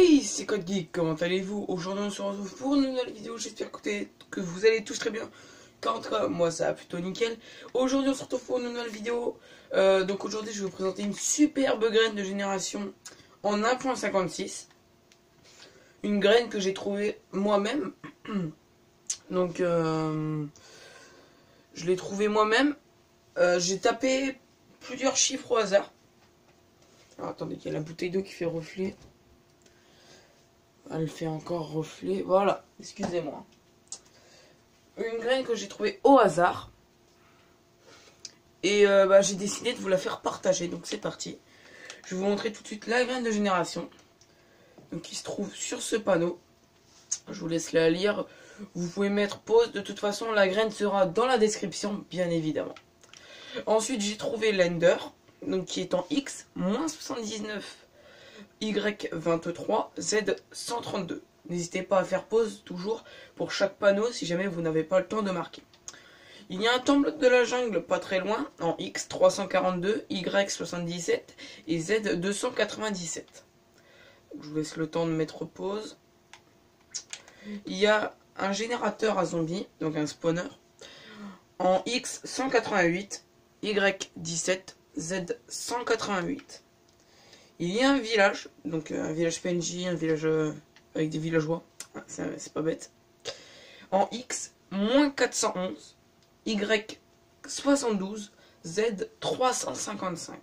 Hey, c'est Code Geek, comment allez-vous? Aujourd'hui on se retrouve pour une nouvelle vidéo, j'espère que vous allez tous très bien. Quant à moi ça va plutôt nickel. Aujourd'hui on se retrouve pour une nouvelle vidéo. Donc aujourd'hui je vais vous présenter une superbe graine de génération en 1.56. Une graine que j'ai trouvée moi-même. Donc je l'ai trouvée moi-même. J'ai tapé plusieurs chiffres au hasard. Alors, attendez, il y a la bouteille d'eau qui fait reflet. Elle fait encore reflet. Voilà, excusez-moi. Une graine que j'ai trouvée au hasard. Et j'ai décidé de vous la faire partager. Donc c'est parti. Je vais vous montrer tout de suite la graine de génération. Donc qui se trouve sur ce panneau. Je vous laisse la lire. Vous pouvez mettre pause. De toute façon, la graine sera dans la description, bien évidemment. Ensuite, j'ai trouvé l'Ender. Donc qui est en X-79. Y23, Z132. N'hésitez pas à faire pause toujours pour chaque panneau si jamais vous n'avez pas le temps de marquer. Il y a un temple de la jungle pas très loin en X342, Y77 et Z297. Je vous laisse le temps de mettre pause. Il y a un générateur à zombies, donc un spawner, en X188, Y17, Z188. Il y a un village, donc un village PNJ, un village avec des villageois, c'est pas bête. En X-411, Y72, Z355.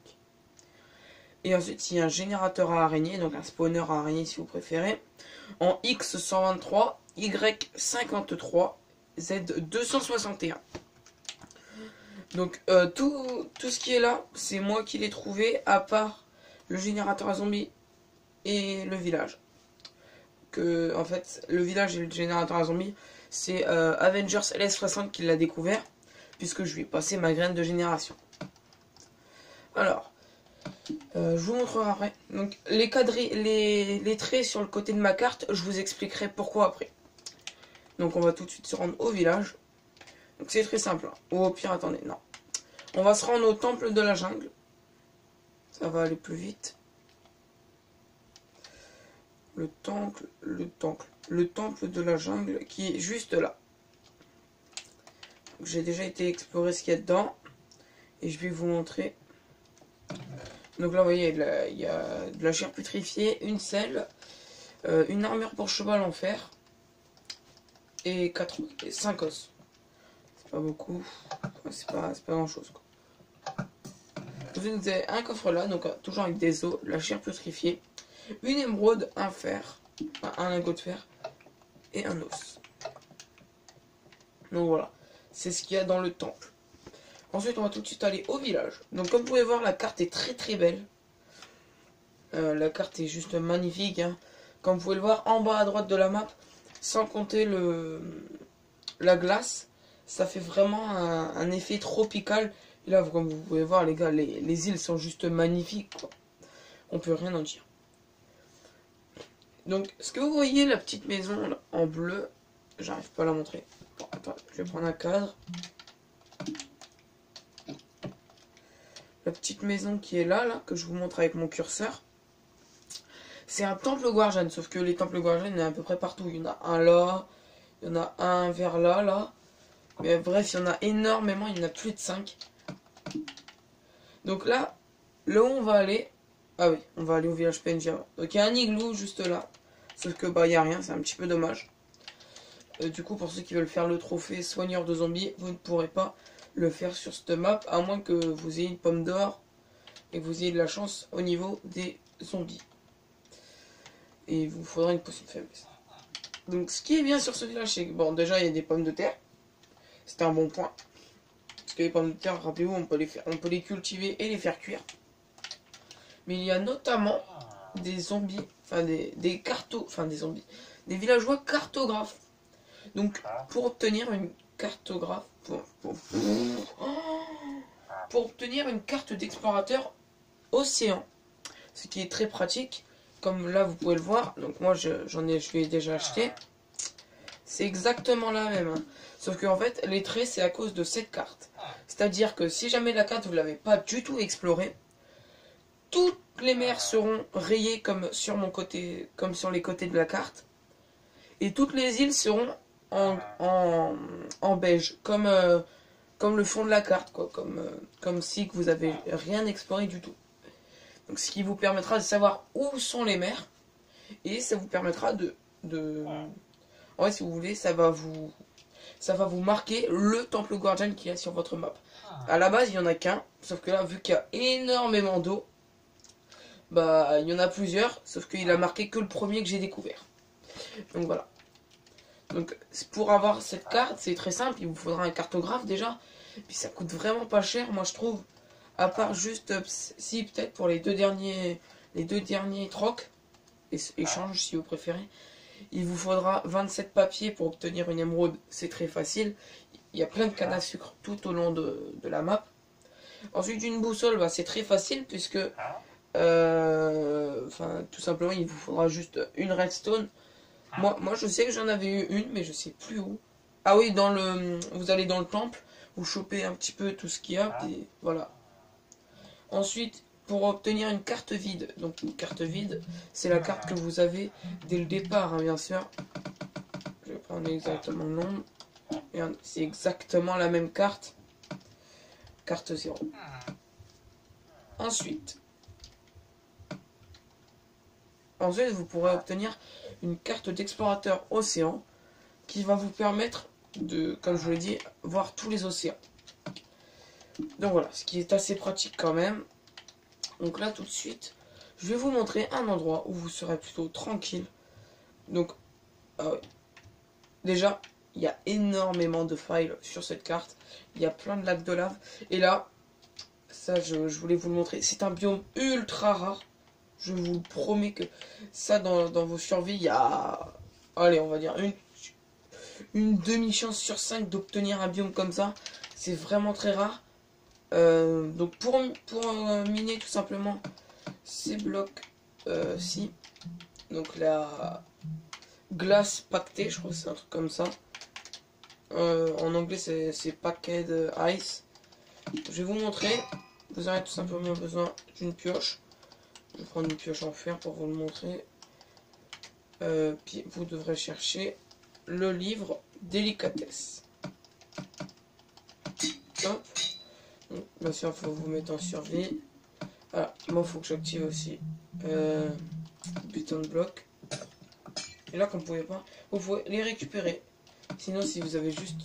Et ensuite il y a un générateur à araignées, donc un spawner à araignées si vous préférez. En X123, Y53, Z261. Donc tout ce qui est là, c'est moi qui l'ai trouvé, à part le générateur à zombies et le village. En fait, le village et le générateur à zombies, c'est Avengers LS60 qui l'a découvert, puisque je lui ai passé ma graine de génération. Alors, je vous montrerai après. Donc, les traits sur le côté de ma carte, je vous expliquerai pourquoi après. Donc, on va tout de suite se rendre au village. Donc, c'est très simple. Hein. Ou au pire, attendez, non. On va se rendre au temple de la jungle. Ça va aller plus vite. Le temple de la jungle qui est juste là. J'ai déjà été explorer ce qu'il y a dedans. Et je vais vous montrer. Donc là, vous voyez, il y a de la chair putrifiée, une selle, une armure pour cheval en fer. Et 5 os. C'est pas beaucoup. C'est pas grand chose, quoi. Vous avez un coffre là, donc toujours avec des os, la chair putrifiée, une émeraude, un fer, un lingot de fer et un os. Donc voilà, c'est ce qu'il y a dans le temple. Ensuite, on va tout de suite aller au village. Donc comme vous pouvez voir, la carte est très très belle. La carte est juste magnifique. Hein. Comme vous pouvez le voir en bas à droite de la map, sans compter la glace, ça fait vraiment un effet tropical. Et là, comme vous pouvez voir, les gars, les îles sont juste magnifiques, quoi. On peut rien en dire. Donc, ce que vous voyez, la petite maison là, en bleu, j'arrive pas à la montrer. Bon, attends, je vais prendre un cadre. La petite maison qui est là, que je vous montre avec mon curseur, c'est un temple Guardian, sauf que les temples Guardian, il y en a à peu près partout. Il y en a un là, il y en a un vers là. Mais bref, il y en a énormément, il y en a plus de 5. Donc là où on va aller... Ah oui, on va aller au village PNJ avant. Donc il y a un igloo juste là. Sauf que il n'y a rien, c'est un petit peu dommage. Du coup, pour ceux qui veulent faire le trophée soigneur de zombies, vous ne pourrez pas le faire sur cette map. À moins que vous ayez une pomme d'or et que vous ayez de la chance au niveau des zombies. Et il vous faudra une potion de faiblesse. Donc ce qui est bien sur ce village, c'est que bon, déjà il y a des pommes de terre. C'est un bon point. Parce que les pommes de terre, rappelez-vous, on peut les cultiver et les faire cuire. Mais il y a notamment des zombies, enfin des zombies, des villageois cartographes. Donc pour obtenir une cartographe, pour obtenir une carte d'explorateur océan, ce qui est très pratique, comme là vous pouvez le voir. Donc moi je l'ai déjà acheté. C'est exactement la même. Hein. Sauf que en fait, les traits, c'est à cause de cette carte. C'est-à-dire que si jamais la carte, vous ne l'avez pas du tout explorée, Les mers seront rayées comme sur mon côté, comme sur les côtés de la carte. Et toutes les îles seront en beige, comme le fond de la carte, quoi, comme si vous avez rien exploré du tout. Donc ce qui vous permettra de savoir où sont les mers, et ça vous permettra en fait, si vous voulez, ça va vous marquer le temple guardian qu'il y a sur votre map. À la base, il y en a qu'un, sauf que là, vu qu'il y a énormément d'eau, bah, il y en a plusieurs, sauf qu'il a marqué que le premier que j'ai découvert. Donc voilà. Donc pour avoir cette carte, c'est très simple, il vous faudra un cartographe déjà, puis ça coûte vraiment pas cher, moi je trouve, à part juste, si peut-être pour les deux derniers trocs, échanges si vous préférez, il vous faudra 27 papiers pour obtenir une émeraude, c'est très facile, il y a plein de cannes à sucre tout au long de la map. Ensuite une boussole, bah, c'est très facile puisque, tout simplement il vous faudra juste une redstone. Moi je sais que j'en avais eu une, mais je sais plus où. Ah oui, vous allez dans le temple, vous chopez un petit peu tout ce qu'il y a, et voilà. Ensuite, pour obtenir une carte vide, donc une carte vide, c'est la carte que vous avez dès le départ, hein, bien sûr. Je vais prendre exactement le nombre. C'est exactement la même carte. Carte 0. Ensuite, vous pourrez obtenir une carte d'explorateur océan qui va vous permettre de, comme je vous l'ai dit, voir tous les océans. Donc voilà, ce qui est assez pratique quand même. Donc là tout de suite, je vais vous montrer un endroit où vous serez plutôt tranquille. Donc, déjà, il y a énormément de files sur cette carte. Il y a plein de lacs de lave. Et là, ça je voulais vous le montrer. C'est un biome ultra rare. Je vous promets que ça, dans vos survies, il y a, allez, on va dire une demi-chance sur 5 d'obtenir un biome comme ça. C'est vraiment très rare. Donc pour miner tout simplement ces blocs-ci, donc la glace pactée, je crois que c'est un truc comme ça. En anglais c'est packed ice. Je vais vous montrer. Vous aurez tout simplement besoin d'une pioche. Je vais prendre une pioche en fer pour vous le montrer. Puis vous devrez chercher le livre délicatesse. Hop. Donc, bien sûr, il faut vous mettre en survie. Voilà, moi il faut que j'active aussi button block. Et là, comme vous pouvez pas, vous pouvez les récupérer. Sinon, si vous avez juste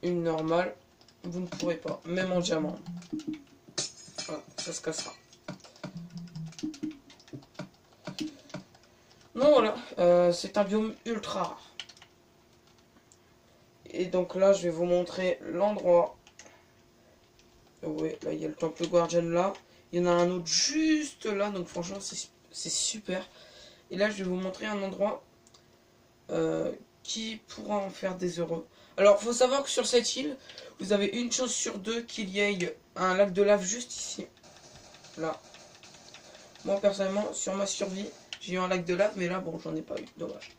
une normale, vous ne pourrez pas, même en diamant. Voilà, ça se cassera. Donc voilà, c'est un biome ultra rare. Et donc là, je vais vous montrer l'endroit. Oui, là, il y a le temple guardian là. Il y en a un autre juste là, donc franchement, c'est super. Et là, je vais vous montrer un endroit qui pourra en faire des heureux. Alors, faut savoir que sur cette île, vous avez une chance sur deux qu'il y ait un lac de lave juste ici. Là. Moi, personnellement, sur ma survie, j'ai eu un lac de lave, mais là, bon, j'en ai pas eu. Dommage.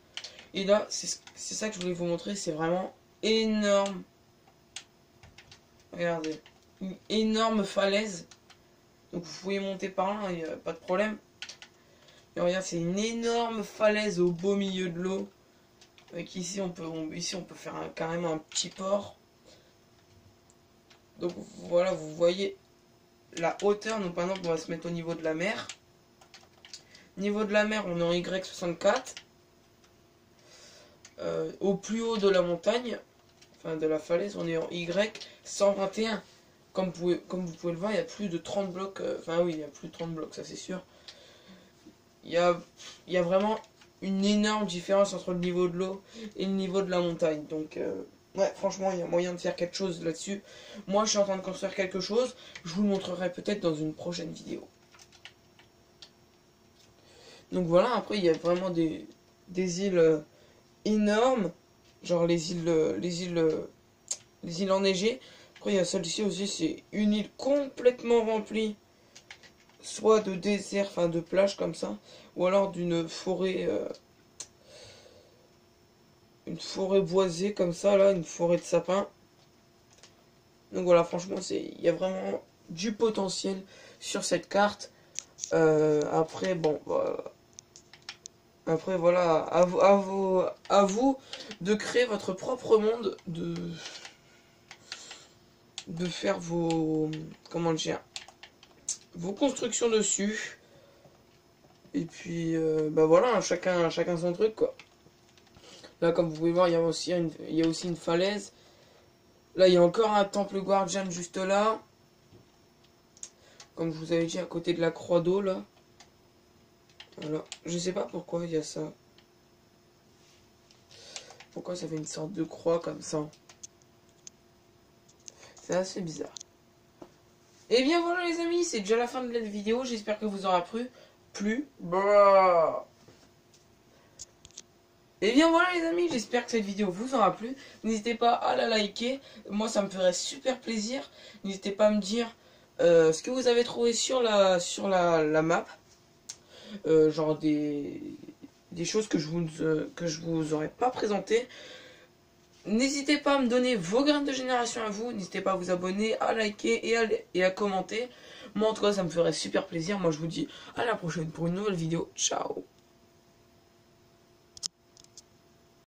Et là, c'est ça que je voulais vous montrer. C'est vraiment énorme. Regardez. Une énorme falaise. Donc, vous pouvez monter par là, il n'y a pas de problème. Et regarde, c'est une énorme falaise au beau milieu de l'eau. Avec ici, on peut faire carrément un petit port. Donc, voilà, vous voyez la hauteur. Donc, par exemple, on va se mettre au niveau de la mer. Niveau de la mer, on est en Y64. Au plus haut de la montagne, enfin de la falaise, on est en Y121. Comme vous pouvez le voir, il y a plus de 30 blocs. Enfin oui, il y a plus de 30 blocs, ça c'est sûr. Il y a vraiment une énorme différence entre le niveau de l'eau et le niveau de la montagne. Donc ouais, franchement, il y a moyen de faire quelque chose là-dessus. Moi, je suis en train de construire quelque chose. Je vous le montrerai peut-être dans une prochaine vidéo. Donc voilà, après il y a vraiment des îles énormes, genre les îles enneigées. Après il y a celle-ci aussi, c'est une île complètement remplie, soit de désert, enfin de plage comme ça, ou alors d'une forêt, une forêt boisée comme ça là, une forêt de sapins. Donc voilà, franchement il y a vraiment du potentiel sur cette carte. Après, bon, après voilà, à vous de créer votre propre monde, de faire vos, comment dire, vos constructions dessus. Et puis, bah voilà, chacun son truc, quoi. Là, comme vous pouvez voir, il y a aussi une falaise. Là, il y a encore un temple guardian juste là. Comme je vous avais dit, à côté de la croix d'eau, là. Voilà. Je sais pas pourquoi il y a ça. Pourquoi ça fait une sorte de croix comme ça. C'est assez bizarre. Et bien voilà les amis, c'est déjà la fin de la vidéo. J'espère que vous aura plu. Bah. Et bien voilà les amis, j'espère que cette vidéo vous aura plu. N'hésitez pas à la liker, moi ça me ferait super plaisir. N'hésitez pas à me dire ce que vous avez trouvé sur la map. Genre des choses que je vous aurais pas présentées. N'hésitez pas à me donner vos graines de génération à vous. N'hésitez pas à vous abonner, à liker et à commenter. Moi en tout cas ça me ferait super plaisir. Moi je vous dis à la prochaine pour une nouvelle vidéo. Ciao.